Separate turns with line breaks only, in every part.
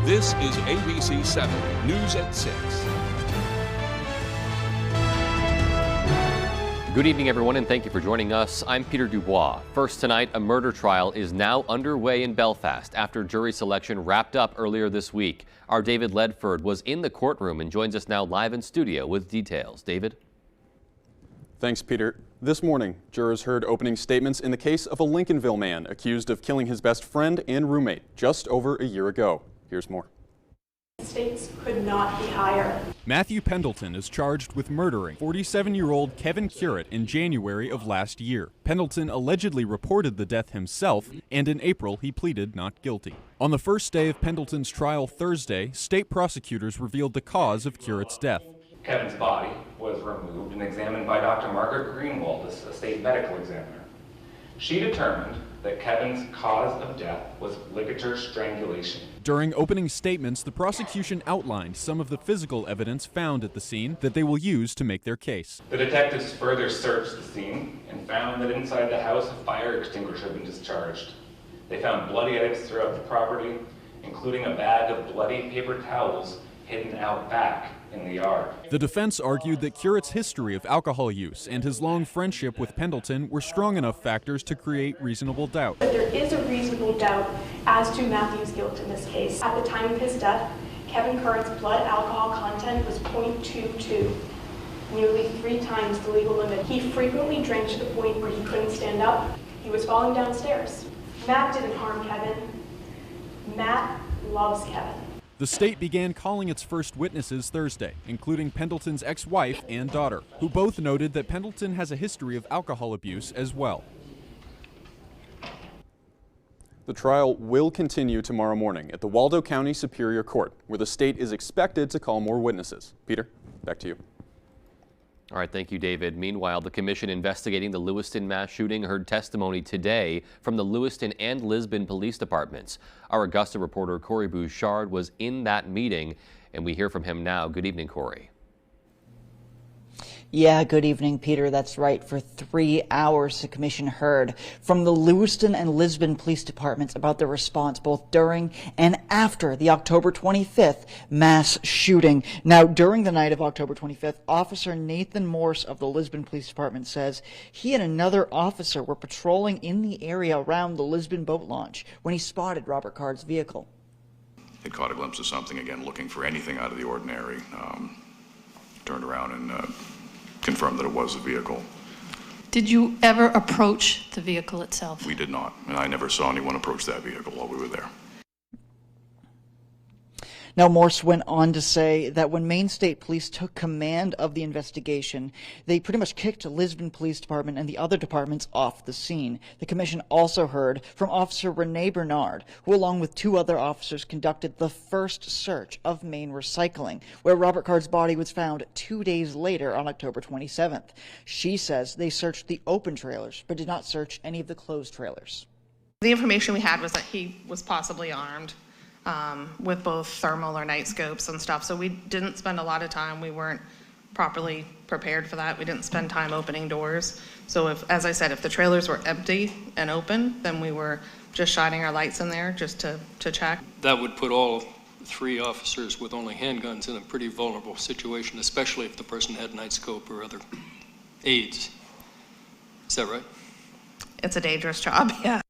This is ABC 7 News at 6.
Good evening, everyone, and thank you for joining us. I'm Peter Dubois. First tonight, a murder trial is now underway in Belfast after jury selection wrapped up earlier this week. Our David Ledford was in the courtroom and joins us now live in studio with details. David?
Thanks, Peter. This morning, jurors heard opening statements in the case of a Lincolnville man accused of killing his best friend and roommate just over a year ago. Here's more.
The stakes could not be higher.
Matthew Pendleton is charged with murdering 47-year-old Kevin Currett in January of last year. Pendleton allegedly reported the death himself, and in April he pleaded not guilty. On the first day of Pendleton's trial Thursday, state prosecutors revealed the cause of Currett's death.
Kevin's body was removed and examined by Dr. Margaret Greenwald, a state medical examiner. She determined that Kevin's cause of death was ligature strangulation.
During opening statements, the prosecution outlined some of the physical evidence found at the scene that they will use to make their case.
The detectives further searched the scene and found that inside the house a fire extinguisher had been discharged. They found bloody items throughout the property, including a bag of bloody paper towels hidden out back in the yard.
The defense argued that Currett's history of alcohol use and his long friendship with Pendleton were strong enough factors to create reasonable doubt.
But there is a reasonable doubt as to Matthew's guilt in this case. At the time of his death, Kevin Currett's blood alcohol content was 0.22, nearly 3 times the legal limit. He frequently drank to the point where he couldn't stand up. He was falling downstairs. Matt didn't harm Kevin. Matt loves Kevin.
The state began calling its first witnesses Thursday, including Pendleton's ex-wife and daughter, who both noted that Pendleton has a history of alcohol abuse as well.
The trial will continue tomorrow morning at the Waldo County Superior Court, where the state is expected to call more witnesses. Peter, back to you.
All right, thank you, David. Meanwhile, the commission investigating the Lewiston mass shooting heard testimony today from the Lewiston and Lisbon police departments. Our Augusta reporter Corey Bouchard was in that meeting, and we hear from him now. Good evening, Corey.
Yeah, good evening, Peter. That's right. For 3 hours, the commission heard from the Lewiston and Lisbon police departments about their response both during and after the October 25th mass shooting. Now, during the night of October 25th, Officer Nathan Morse of the Lisbon Police Department says he and another officer were patrolling in the area around the Lisbon boat launch when he spotted Robert Card's vehicle.
They caught a glimpse of something, again, looking for anything out of the ordinary. Turned around and confirmed that it was a vehicle.
Did you ever approach the vehicle itself?
We did not, and I never saw anyone approach that vehicle while we were there.
Now, Morse went on to say that when Maine State Police took command of the investigation, they pretty much kicked Lisbon Police Department and the other departments off the scene. The commission also heard from Officer Renee Bernard, who along with 2 other officers conducted the first search of Maine Recycling, where Robert Card's body was found 2 days later on October 27th. She says they searched the open trailers, but did not search any of the closed trailers.
The information we had was that he was possibly armed. With both thermal or night scopes and stuff. So we didn't spend a lot of time. We weren't properly prepared for that. We didn't spend time opening doors. So if, as I said, if the trailers were empty and open, then we were just shining our lights in there just to check.
That would put all 3 officers with only handguns in a pretty vulnerable situation, especially if the person had night scope or other aids. Is that right?
It's a dangerous job, yeah.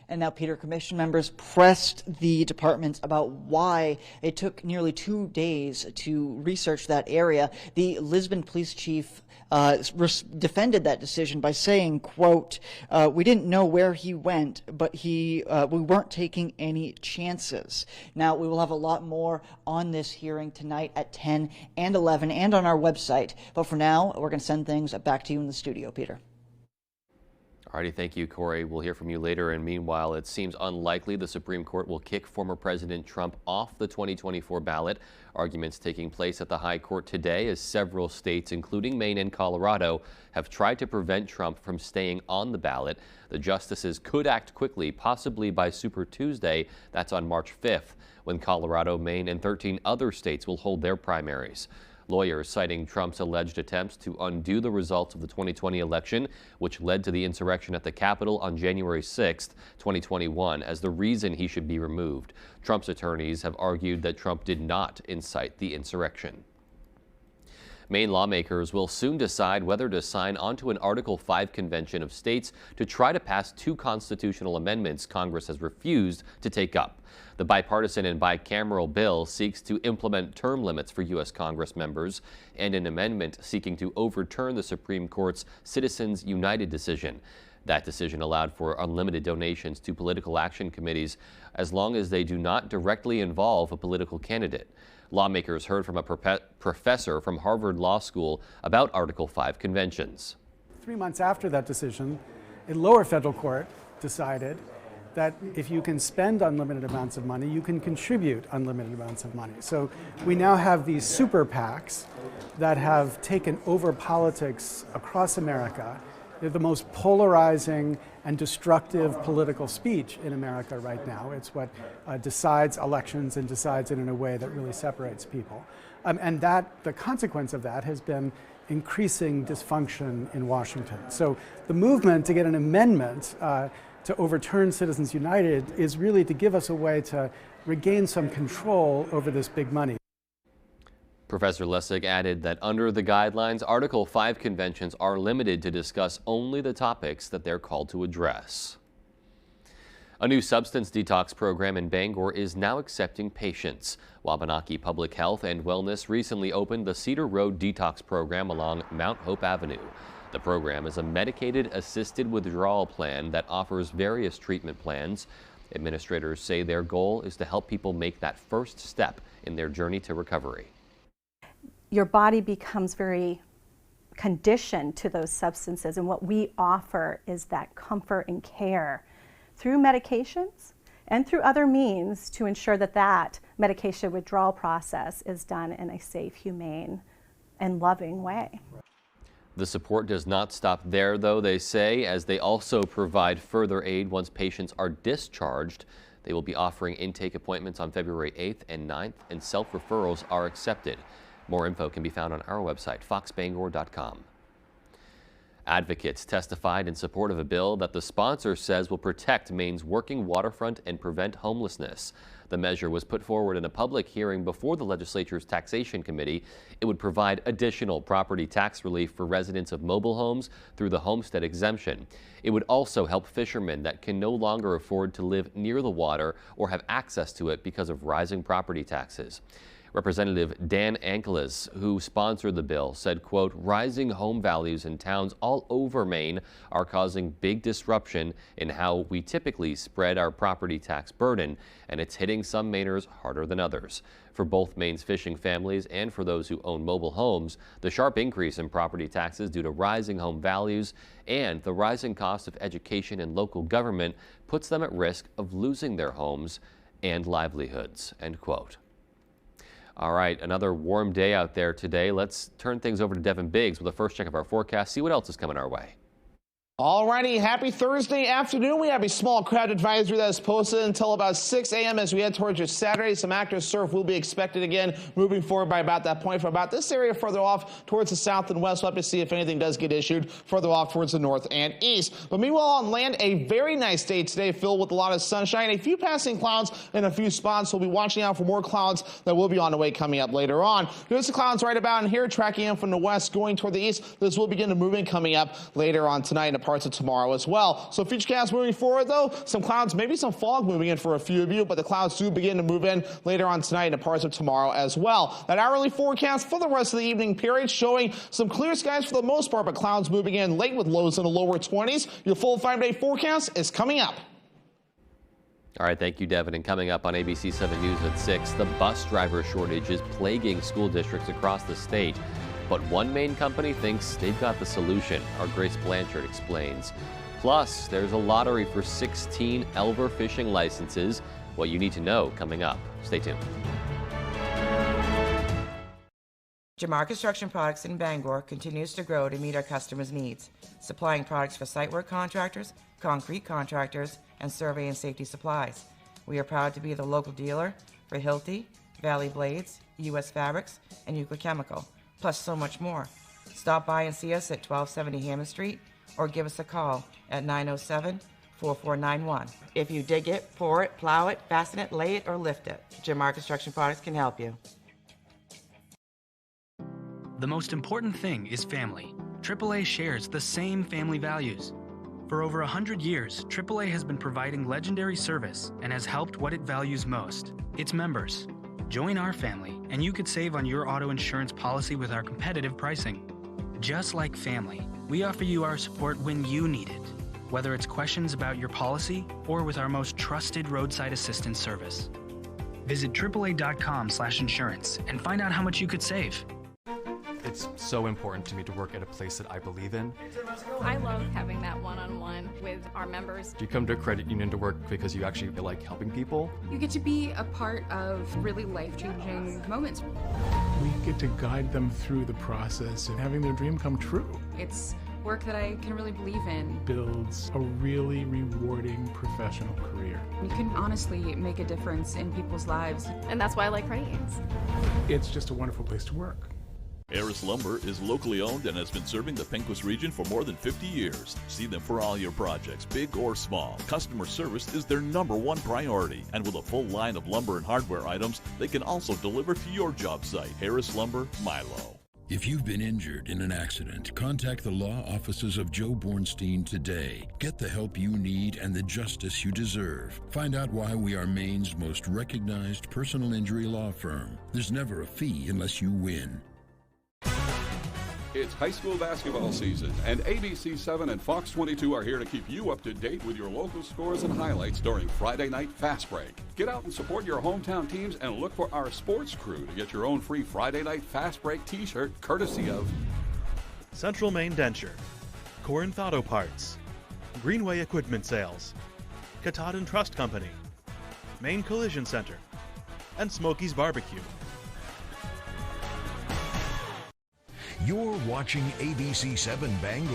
And now, Peter, commission members pressed the departments about why it took nearly 2 days to research that area. The Lisbon police chief defended that decision by saying, quote, we didn't know where he went, but we weren't taking any chances. Now, we will have a lot more on this hearing tonight at 10 and 11 and on our website. But for now, we're going to send things back to you in the studio, Peter.
Alrighty, thank you, Corey. We'll hear from you later. And meanwhile, it seems unlikely the Supreme Court will kick former President Trump off the 2024 ballot. Arguments taking place at the High Court today as several states, including Maine and Colorado, have tried to prevent Trump from staying on the ballot. The justices could act quickly, possibly by Super Tuesday. That's on March 5th, when Colorado, Maine, and 13 other states will hold their primaries. Lawyers citing Trump's alleged attempts to undo the results of the 2020 election, which led to the insurrection at the Capitol on January 6, 2021, as the reason he should be removed. Trump's attorneys have argued that Trump did not incite the insurrection. Maine lawmakers will soon decide whether to sign onto an Article 5 convention of states to try to pass two constitutional amendments Congress has refused to take up. The bipartisan and bicameral bill seeks to implement term limits for U.S. Congress members and an amendment seeking to overturn the Supreme Court's Citizens United decision. That decision allowed for unlimited donations to political action committees as long as they do not directly involve a political candidate. Lawmakers heard from a professor from Harvard Law School about Article 5 conventions.
3 months after that decision, a lower federal court decided that if you can spend unlimited amounts of money, you can contribute unlimited amounts of money. So we now have these super PACs that have taken over politics across America. They're the most polarizing and destructive political speech in America right now. It's what decides elections and decides it in a way that really separates people. And that the consequence of that has been increasing dysfunction in Washington. So the movement to get an amendment to overturn Citizens United is really to give us a way to regain some control over this big money.
Professor Lessig added that under the guidelines, Article 5 conventions are limited to discuss only the topics that they're called to address. A new substance detox program in Bangor is now accepting patients. Wabanaki Public Health and Wellness recently opened the Cedar Road Detox Program along Mount Hope Avenue. The program is a medicated assisted withdrawal plan that offers various treatment plans. Administrators say their goal is to help people make that first step in their journey to recovery.
Your body becomes very conditioned to those substances, and what we offer is that comfort and care through medications and through other means to ensure that that medication withdrawal process is done in a safe, humane, and loving way.
The support does not stop there, though, they say, as they also provide further aid once patients are discharged. They will be offering intake appointments on February 8th and 9th, and self-referrals are accepted. More info can be found on our website, foxbangor.com. Advocates testified in support of a bill that the sponsor says will protect Maine's working waterfront and prevent homelessness. The measure was put forward in a public hearing before the legislature's taxation committee. It would provide additional property tax relief for residents of mobile homes through the homestead exemption. It would also help fishermen that can no longer afford to live near the water or have access to it because of rising property taxes. Representative Dan Ankeles, who sponsored the bill, said, quote, rising home values in towns all over Maine are causing big disruption in how we typically spread our property tax burden, and it's hitting some Mainers harder than others. For both Maine's fishing families and for those who own mobile homes, the sharp increase in property taxes due to rising home values and the rising cost of education and local government puts them at risk of losing their homes and livelihoods, end quote. All right, another warm day out there today. Let's turn things over to Devin Biggs with a first check of our forecast, see what else is coming our way.
Alrighty, happy Thursday afternoon. We have a small crowd advisory that is posted until about 6 a.m. as we head towards your Saturday. Some active surf will be expected again moving forward by about that point from about this area further off towards the south and west. We'll have to see if anything does get issued further off towards the north and east. But meanwhile on land, a very nice day today filled with a lot of sunshine, a few passing clouds in a few spots. We'll be watching out for more clouds that will be on the way coming up later on. There's the clouds right about in here tracking in from the west going toward the east. This will begin to move in coming up later on tonight and parts of tomorrow as well. So futurecast moving forward though, some clouds, maybe some fog moving in for a few of you, but the clouds do begin to move in later on tonight and parts of tomorrow as well. That hourly forecast for the rest of the evening period showing some clear skies for the most part, but clouds moving in late with lows in the lower 20s. Your full 5-day forecast is coming up.
All right, thank you, Devin. And coming up on ABC 7 News at 6, the bus driver shortage is plaguing school districts across the state. But one Maine company thinks they've got the solution. Our Grace Blanchard explains. Plus, there's a lottery for 16 Elver fishing licenses. What you need to know coming up. Stay tuned.
Jamar Construction Products in Bangor continues to grow to meet our customers' needs, supplying products for site work contractors, concrete contractors, and survey and safety supplies. We are proud to be the local dealer for Hilti, Valley Blades, U.S. Fabrics, and Euclid Chemical. plus so much more. Stop by and see us at 1270 Hammond Street or give us a call at 907-4491. If you dig it, pour it, plow it, fasten it, lay it, or lift it, Jamar Construction Products can help you.
The most important thing is family. AAA shares the same family values. For over 100 years, AAA has been providing legendary service and has helped what it values most, its members. Join our family, and you could save on your auto insurance policy with our competitive pricing. Just like family, we offer you our support when you need it, whether it's questions about your policy or with our most trusted roadside assistance service. Visit AAA.com/insurance and find out how much you could save.
It's so important to me to work at a place that I believe in.
I love having that one-on-one with our members.
You come to a credit union to work because you actually like helping people.
You get to be a part of really life-changing moments.
We get to guide them through the process of having their dream come true.
It's work that I can really believe in.
Builds a really rewarding professional career.
You can honestly make a difference in people's lives. And that's why I like credit unions.
It's just a wonderful place to work.
Harris Lumber is locally owned and has been serving the Pequot region for more than 50 years. See them for all your projects, big or small. Customer service is their #1 priority. And with a full line of lumber and hardware items, they can also deliver to your job site. Harris Lumber, Milo.
If you've been injured in an accident, contact the law offices of Joe Bornstein today. Get the help you need and the justice you deserve. Find out why we are Maine's most recognized personal injury law firm. There's never a fee unless you win.
It's high school basketball season, and ABC7 and Fox 22 are here to keep you up to date with your local scores and highlights during Friday Night Fast Break. Get out and support your hometown teams and look for our sports crew to get your own free Friday Night Fast Break t-shirt courtesy of
Central Maine Denture, Corinth Auto Parts, Greenway Equipment Sales, Katahdin Trust Company, Maine Collision Center, and Smokey's Barbecue.
You're watching ABC7 Bangor.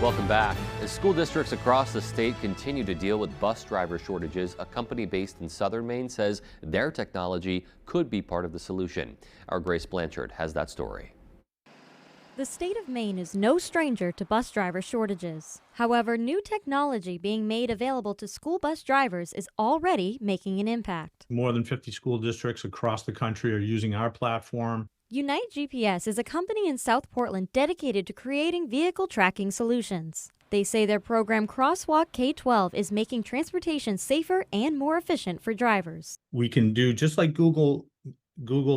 Welcome back. As school districts across the state continue to deal with bus driver shortages, a company based in southern Maine says their technology could be part of the solution. Our Grace Blanchard has that story.
The state of Maine is no stranger to bus driver shortages. However, new technology being made available to school bus drivers is already making an impact.
More than 50 school districts across the country are using our platform.
Unite GPS is a company in South Portland dedicated to creating vehicle tracking solutions. They say their program Crosswalk K-12 is making transportation safer and more efficient for drivers.
We can do just like Google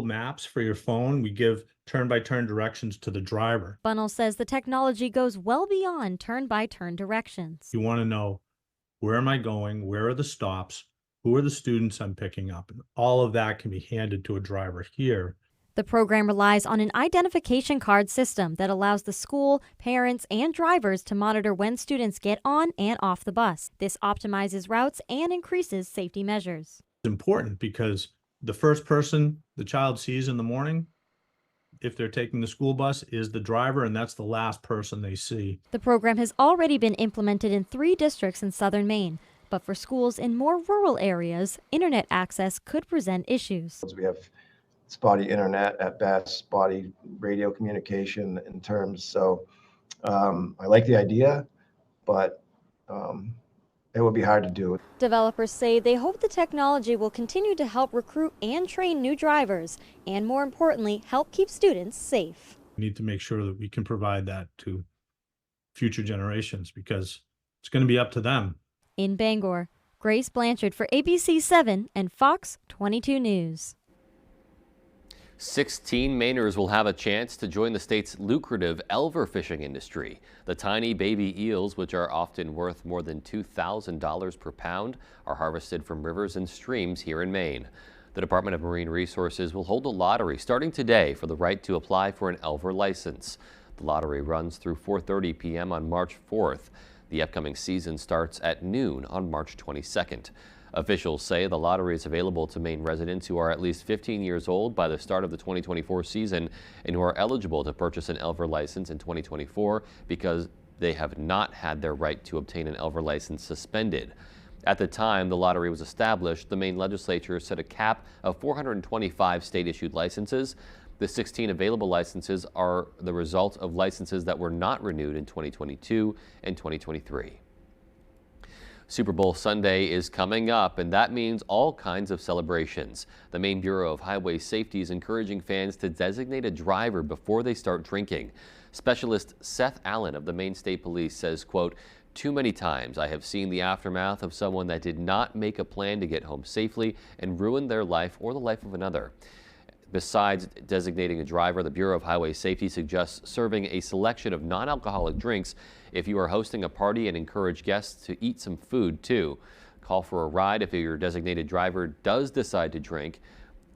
Maps for your phone. We give turn-by-turn directions to the driver.
Bunnell says the technology goes well beyond turn-by-turn directions.
You want to know, where am I going? Where are the stops? Who are the students I'm picking up? And all of that can be handed to a driver here.
The program relies on an identification card system that allows the school, parents, and drivers to monitor when students get on and off the bus. This optimizes routes and increases safety measures.
It's important because the first person the child sees in the morning, if they're taking the school bus, is the driver, and that's the last person they see.
The program has already been implemented in 3 districts in southern Maine, but for schools in more rural areas, internet access could present issues.
We have spotty internet at best, spotty radio communication in terms. So I like the idea, but it would be hard to do.
Developers say they hope the technology will continue to help recruit and train new drivers, and more importantly, help keep students safe.
We need to make sure that we can provide that to future generations because it's going to be up to them.
In Bangor, Grace Blanchard for ABC7 and Fox 22 News.
16 Mainers will have a chance to join the state's lucrative elver fishing industry. The tiny baby eels, which are often worth more than $2,000 per pound, are harvested from rivers and streams here in Maine. The Department of Marine Resources will hold a lottery starting today for the right to apply for an elver license. The lottery runs through 4:30 p.m. on March 4th. The upcoming season starts at noon on March 22nd. Officials say the lottery is available to Maine residents who are at least 15 years old by the start of the 2024 season and who are eligible to purchase an elver license in 2024 because they have not had their right to obtain an Elver license suspended. At the time the lottery was established, the Maine legislature set a cap of 425 state-issued licenses. The 16 available licenses are the result of licenses that were not renewed in 2022 and 2023. Super Bowl Sunday is coming up, and that means all kinds of celebrations. The Maine Bureau of Highway Safety is encouraging fans to designate a driver before they start drinking. Specialist Seth Allen of the Maine State Police says, quote, "Too many times I have seen the aftermath of someone that did not make a plan to get home safely and ruin their life or the life of another." Besides designating a driver, the Bureau of Highway Safety suggests serving a selection of non-alcoholic drinks if you are hosting a party, and encourage guests to eat some food too. Call for a ride if your designated driver does decide to drink.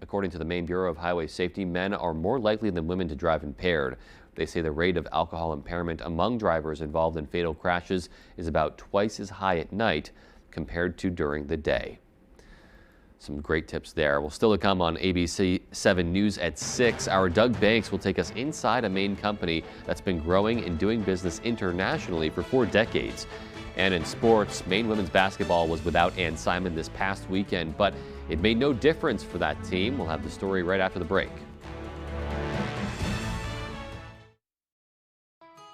According to the Maine Bureau of Highway Safety, men are more likely than women to drive impaired. They say the rate of alcohol impairment among drivers involved in fatal crashes is about twice as high at night compared to during the day. Some great tips there. Well, still to come on ABC 7 News at 6. Our Doug Banks will take us inside a Maine company that's been growing and doing business internationally for 4 decades. And in sports, Maine women's basketball was without Ann Simon this past weekend, but it made no difference for that team. We'll have the story right after the break.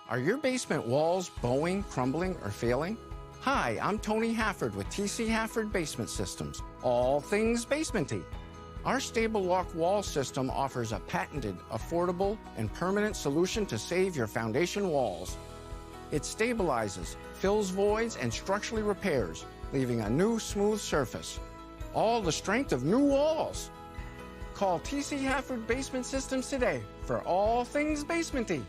Are your basement walls bowing, crumbling, or failing? Hi, I'm Tony Hafford with TC Hafford Basement Systems, all things basementy. Our stable lock wall system offers a patented, affordable, and permanent solution to save your foundation walls. It stabilizes, fills voids, and structurally repairs, leaving a new smooth surface. All the strength of new walls. Call TC Hafford Basement Systems today for all things basementy.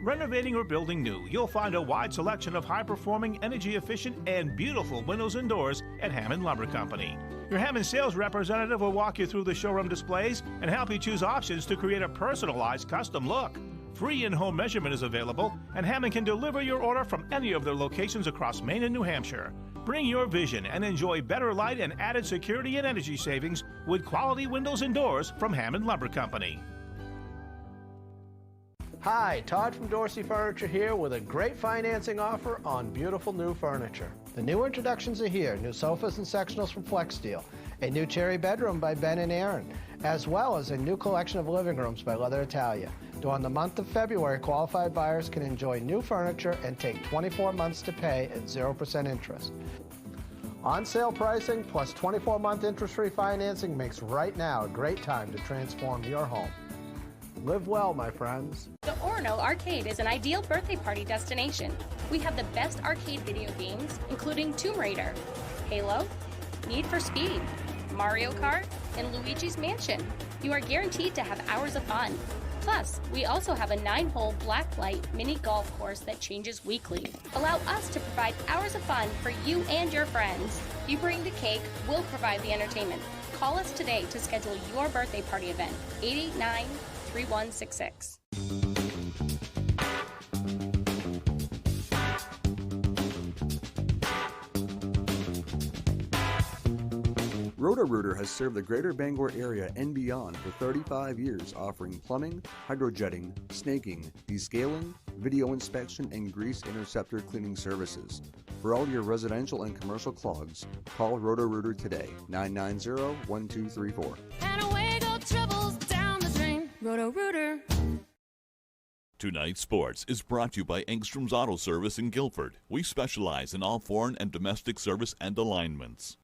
Renovating or building new, you'll find a wide selection of high-performing, energy-efficient, and beautiful windows and doors at Hammond Lumber Company. Your Hammond sales representative will walk you through the showroom displays and help you choose options to create a personalized custom look. Free in-home measurement is available, and Hammond can deliver your order from any of their locations across Maine and New Hampshire. Bring your vision and enjoy better light and added security and energy savings with quality windows and doors from Hammond Lumber Company.
Hi, Todd from Dorsey Furniture here with a great financing offer on beautiful new furniture. The new introductions are here, new sofas and sectionals from Flex Steel, a new cherry bedroom by Ben and Aaron, as well as a new collection of living rooms by Leather Italia. During the month of February, qualified buyers can enjoy new furniture and take 24 months to pay at 0% interest. On sale pricing plus 24-month interest-free financing makes right now a great time to transform your home. Live well, my friends.
The Orono Arcade is an ideal birthday party destination. We have the best arcade video games, including Tomb Raider, Halo, Need for Speed, Mario Kart, and Luigi's Mansion. You are guaranteed to have hours of fun. Plus, we also have a 9-hole blacklight mini golf course that changes weekly. Allow us to provide hours of fun for you and your friends. You bring the cake, we'll provide the entertainment. Call us today to schedule your birthday party event, 889-3166.
Roto-Rooter has served the greater Bangor area and beyond for 35 years, offering plumbing, hydrojetting, snaking, descaling, video inspection, and grease interceptor cleaning services. For all your residential and commercial clogs, call Roto-Rooter today, 990-1234.
And away go troubles down the drain. Roto-Rooter.
Tonight Sports is brought to you by Engstrom's Auto Service in Guilford. We specialize in all foreign and domestic service and alignments.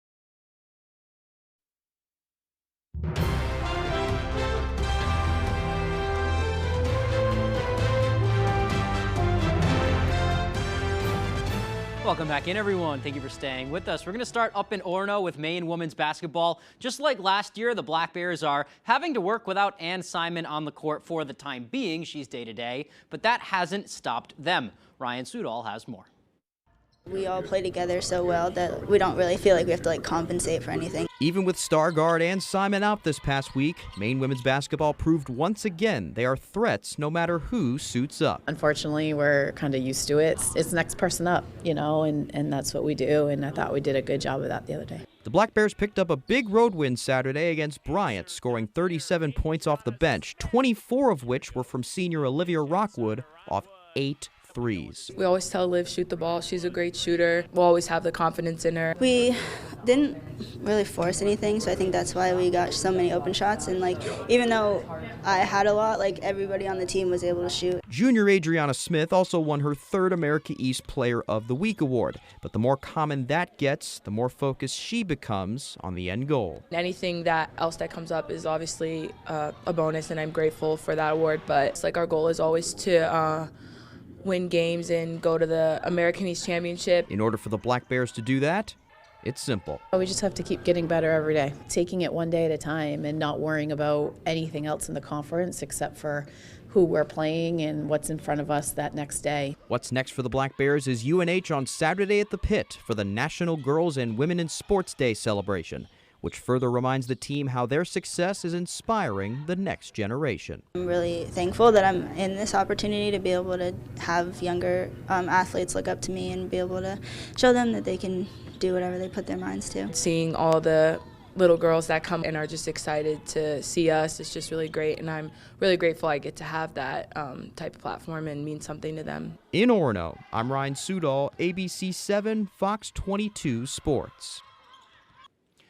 Welcome back in, everyone. Thank you for staying with us. We're going to start up in Orono with Maine women's basketball. Just like last year, the Black Bears are having to work without Ann Simon on the court for the time being. She's day-to-day, but that hasn't stopped them. Ryan Sudol has more.
We all play together so well that we don't really feel like we have to compensate for anything.
Even with star guard Ann Simon out this past week, Maine women's basketball proved once again they are threats no matter who suits up.
Unfortunately, we're kind of used to it. It's next person up, and that's what we do, and I thought we did a good job of that the other day.
The Black Bears picked up a big road win Saturday against Bryant, scoring 37 points off the bench, 24 of which were from senior Olivia Rockwood off 8 threes.
We always tell Liv shoot the ball. She's a great shooter. We'll always have the confidence in her.
We didn't really force anything, so I think that's why we got so many open shots. And like, even though I had a lot, like everybody on the team was able to shoot.
Junior Adriana Smith also won her 3rd America East Player of the Week award, but the more common that gets, the more focused she becomes on the end goal.
Anything else that comes up is obviously a bonus, and I'm grateful for that award, but it's like our goal is always to win games and go to the American East Championship.
In order for the Black Bears to do that, it's simple.
We just have to keep getting better every day, taking it one day at a time and not worrying about anything else in the conference except for who we're playing and what's in front of us that next day.
What's next for the Black Bears is UNH on Saturday at the Pit for the National Girls and Women in Sports Day celebration, which further reminds the team how their success is inspiring the next generation.
I'm really thankful that I'm in this opportunity to be able to have younger athletes look up to me and be able to show them that they can do whatever they put their minds to.
Seeing all the little girls that come and are just excited to see us is just really great, and I'm really grateful I get to have that type of platform and mean something to them.
In Orono, I'm Ryan Sudol, ABC 7, Fox 22 Sports.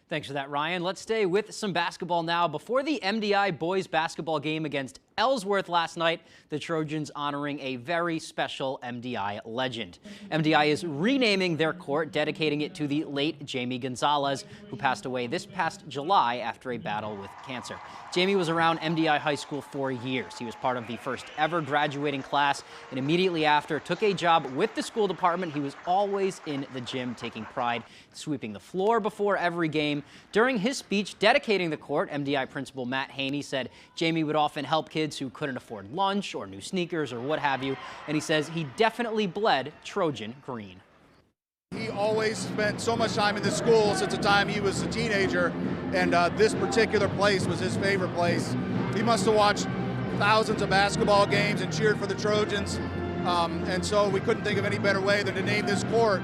Thanks for that, Ryan. Let's stay with some basketball now. Before the MDI boys basketball game against Ellsworth last night, the Trojans honoring a very special MDI legend. MDI is renaming their court, dedicating it to the late Jamie Gonzalez, who passed away this past July after a battle with cancer. Jamie was around MDI High School for years. He was part of the first ever graduating class, and immediately after took a job with the school department. He was always in the gym, taking pride, sweeping the floor before every game. During his speech dedicating the court, MDI principal Matt Haney said Jamie would often help kids who couldn't afford lunch or new sneakers or what have you, and he says he definitely bled Trojan green.
He always spent so much time in this school since the time he was a teenager, and this particular place was his favorite place. He must have watched thousands of basketball games and cheered for the Trojans, and so we couldn't think of any better way than to name this court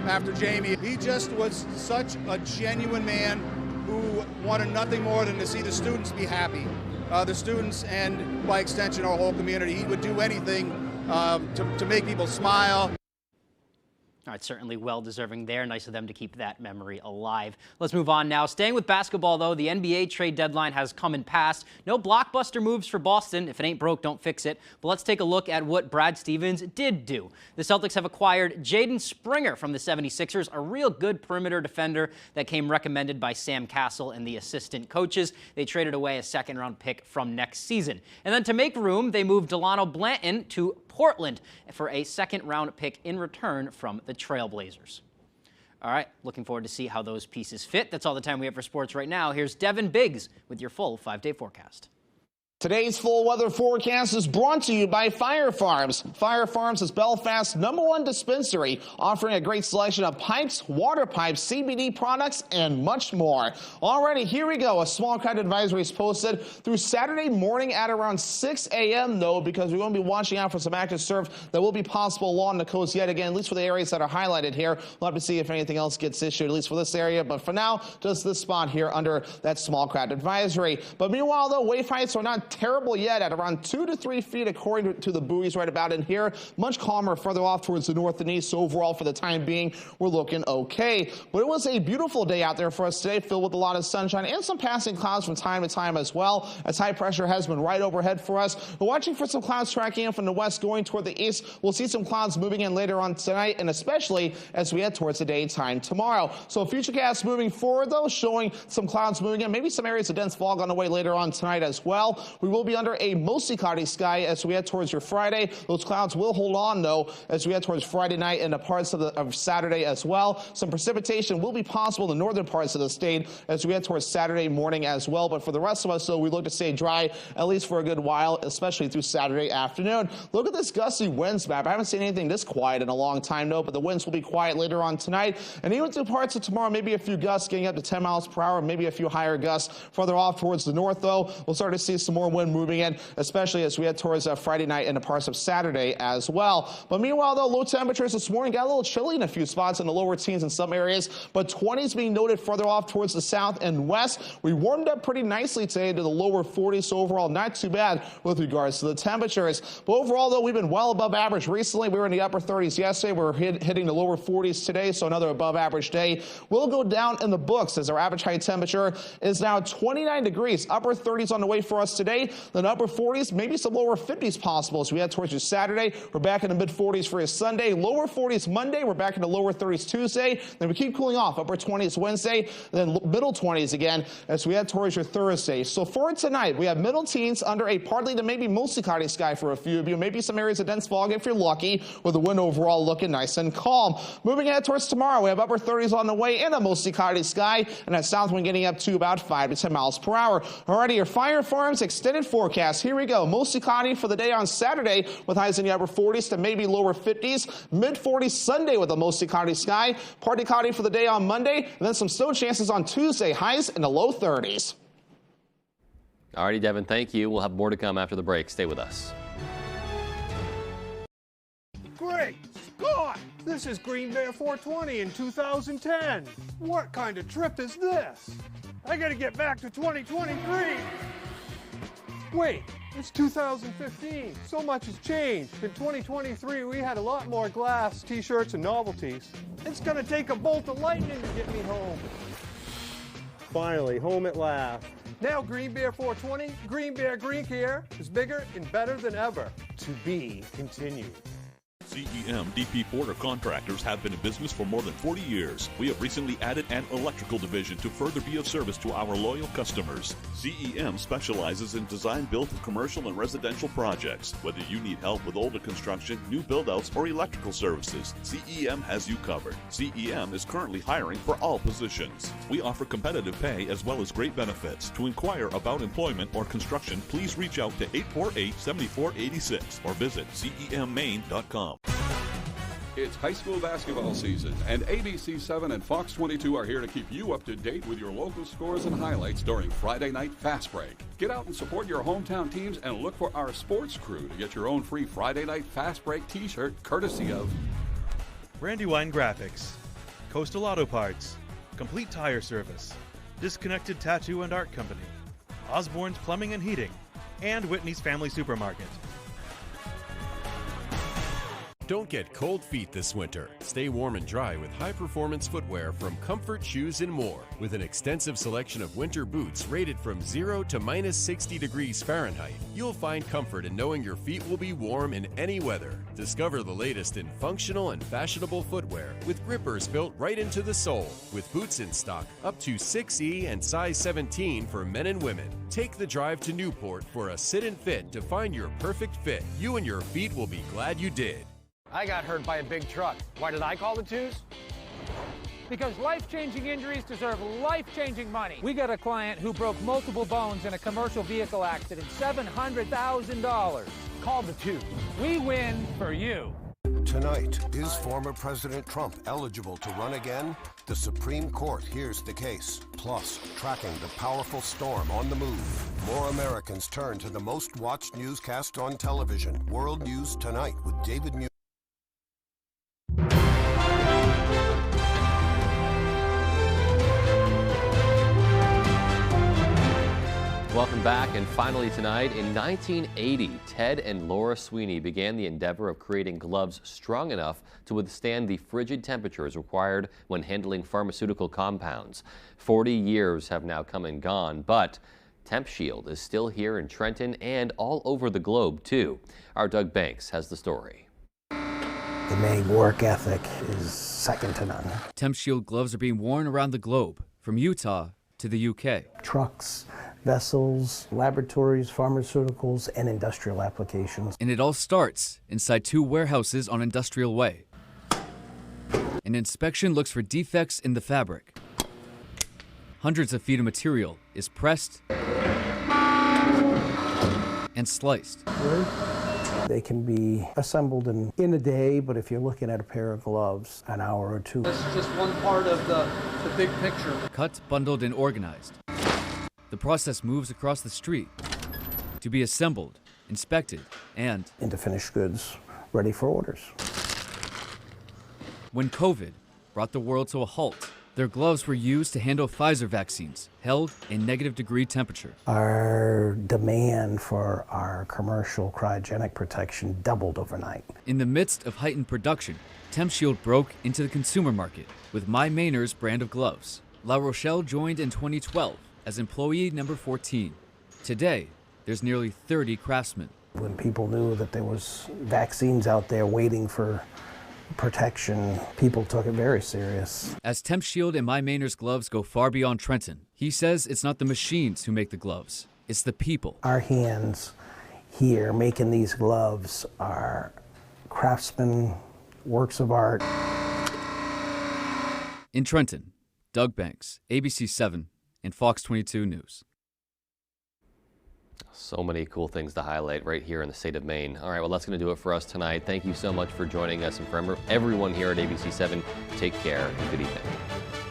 after Jamie. He just was such a genuine man who wanted nothing more than to see the students be happy. The students and, by extension, our whole community. He would do anything to make people smile.
All right, certainly well-deserving there. Nice of them to keep that memory alive. Let's move on now. Staying with basketball, though, the NBA trade deadline has come and passed. No blockbuster moves for Boston. If it ain't broke, don't fix it. But let's take a look at what Brad Stevens did do. The Celtics have acquired Jaden Springer from the 76ers, a real good perimeter defender that came recommended by Sam Castle and the assistant coaches. They traded away a second-round pick from next season. And then to make room, they moved Delano Blanton to Portland for a second-round pick in return from the Trailblazers. All right, looking forward to see how those pieces fit. That's all the time we have for sports right now. Here's Devin Biggs with your full 5-day forecast.
Today's full weather forecast is brought to you by Fire Farms. Fire Farms is Belfast's #1 dispensary, offering a great selection of pipes, water pipes, CBD products, and much more. Alrighty, here we go. A small crowd advisory is posted through Saturday morning at around 6 a.m. though, because we're going to be watching out for some active surf that will be possible along the coast yet again, at least for the areas that are highlighted here. We'll have to see if anything else gets issued, at least for this area. But for now, just this spot here under that small crowd advisory. But meanwhile, though, wave heights are not terrible yet at around 2 to 3 feet according to the buoys right about in here. Much calmer further off towards the north and east. So overall, for the time being, we're looking okay. But it was a beautiful day out there for us today, filled with a lot of sunshine and some passing clouds from time to time as well, as high pressure has been right overhead for us. We're watching for some clouds tracking in from the west going toward the east. We'll see some clouds moving in later on tonight, and especially as we head towards the daytime tomorrow. So futurecast moving forward, though, showing some clouds moving in, maybe some areas of dense fog on the way later on tonight as well. We will be under a mostly cloudy sky as we head towards your Friday. Those clouds will hold on, though, as we head towards Friday night and the parts of Saturday as well. Some precipitation will be possible in the northern parts of the state as we head towards Saturday morning as well. But for the rest of us, so we look to stay dry at least for a good while, especially through Saturday afternoon. Look at this gusty winds map. I haven't seen anything this quiet in a long time, though, but the winds will be quiet later on tonight. And even through parts of tomorrow, maybe a few gusts getting up to 10 miles per hour, maybe a few higher gusts further off towards the north, though. We'll start to see some more wind moving in, especially as we head towards Friday night and the parts of Saturday as well. But meanwhile, though, low temperatures this morning got a little chilly in a few spots in the lower teens in some areas, but 20s being noted further off towards the south and west. We warmed up pretty nicely today to the lower 40s, so overall not too bad with regards to the temperatures. But overall, though, we've been well above average recently. We were in the upper 30s yesterday. We're hitting the lower 40s today, so another above average day. We'll go down in the books as our average high temperature is now 29 degrees. Upper 30s on the way for us today, then upper 40s, maybe some lower 50s possible as we head towards you Saturday. We're back in the mid 40s for you Sunday. Lower 40s Monday. We're back in the lower 30s Tuesday. Then we keep cooling off. Upper 20s Wednesday, then middle 20s again as we head towards your Thursday. So for tonight, we have middle teens under a partly to maybe mostly cloudy sky for a few of you. Maybe some areas of dense fog if you're lucky, with the wind overall looking nice and calm. Moving ahead towards tomorrow, we have upper 30s on the way and a mostly cloudy sky, and that south wind getting up to about 5 to 10 miles per hour. Alrighty, your Fire Farms extended forecast. Here we go. Mostly cloudy for the day on Saturday with highs in the upper 40s to maybe lower 50s. Mid 40s Sunday with a mostly cloudy sky. Partly cloudy for the day on Monday, and then some snow chances on Tuesday. Highs in the low 30s.
Alrighty, Devin, thank you. We'll have more to come after the break. Stay with us.
Great Scott! This is Green Bay 420 in 2010. What kind of trip is this? I gotta get back to 2023. Wait, it's 2015. So much has changed. In 2023, we had a lot more glass, t-shirts, and novelties. It's gonna take a bolt of lightning to get me home. Finally, home at last. Now Green Bear 420, Green Bear Green Care is bigger and better than ever. To be continued.
CEM DP Porter Contractors have been in business for more than 40 years. We have recently added an electrical division to further be of service to our loyal customers. CEM specializes in design build for commercial and residential projects. Whether you need help with older construction, new build-outs, or electrical services, CEM has you covered. CEM is currently hiring for all positions. We offer competitive pay as well as great benefits. To inquire about employment or construction, please reach out to 848-7486 or visit CEMMaine.com.
It's high school basketball season, and ABC 7 and Fox 22 are here to keep you up to date with your local scores and highlights during Friday Night Fast Break. Get out and support your hometown teams and look for our sports crew to get your own free Friday Night Fast Break t-shirt courtesy of
Brandywine Graphics, Coastal Auto Parts, Complete Tire Service, Disconnected Tattoo and Art Company, Osborne's Plumbing and Heating, and Whitney's Family Supermarket.
Don't get cold feet this winter. Stay warm and dry with high-performance footwear from Comfort Shoes and More. With an extensive selection of winter boots rated from 0 to minus 60 degrees Fahrenheit, you'll find comfort in knowing your feet will be warm in any weather. Discover the latest in functional and fashionable footwear with grippers built right into the sole, with boots in stock up to 6E and size 17 for men and women. Take the drive to Newport for a sit and fit to find your perfect fit. You and your feet will be glad you did.
I got hurt by a big truck. Why did I call the twos? Because life-changing injuries deserve life-changing money. We got a client who broke multiple bones in a commercial vehicle accident. $700,000. Call the twos. We win for you.
Tonight, is former President Trump eligible to run again? The Supreme Court hears the case. Plus, tracking the powerful storm on the move. More Americans turn to the most watched newscast on television. World News Tonight with David Muir.
Welcome back, and finally tonight, in 1980, Ted and Laura Sweeney began the endeavor of creating gloves strong enough to withstand the frigid temperatures required when handling pharmaceutical compounds. 40 years have now come and gone, but Temp Shield is still here in Trenton and all over the globe, too. Our Doug Banks has the story.
The May work ethic is second to none.
Temp Shield gloves are being worn around the globe, from Utah to the UK.
Trucks, vessels, laboratories, pharmaceuticals, and industrial applications.
And it all starts inside 2 warehouses on Industrial Way. An inspection looks for defects in the fabric. Hundreds of feet of material is pressed and sliced.
They can be assembled in a day, but if you're looking at a pair of gloves, an hour or 2.
This is just one part of the big picture.
Cut, bundled, and organized. The process moves across the street to be assembled, inspected, and
into finished goods ready for orders.
When COVID brought the world to a halt, their gloves were used to handle Pfizer vaccines held in negative-degree temperature.
Our demand for our commercial cryogenic protection doubled overnight.
In the midst of heightened production, TempShield broke into the consumer market with My Mainer's brand of gloves. La Rochelle joined in 2012 as employee number 14. Today, there's nearly 30 craftsmen.
When people knew that there was vaccines out there waiting for protection, people took it very serious.
As TempShield and My Mainer's gloves go far beyond Trenton, he says it's not the machines who make the gloves, it's the people.
Our hands here making these gloves are craftsmen, works of art.
In Trenton, Doug Banks, ABC 7 and Fox 22 News.
So many cool things to highlight right here in the state of Maine. All right, well, that's going to do it for us tonight. Thank you so much for joining us, and for everyone here at ABC 7, take care and good evening.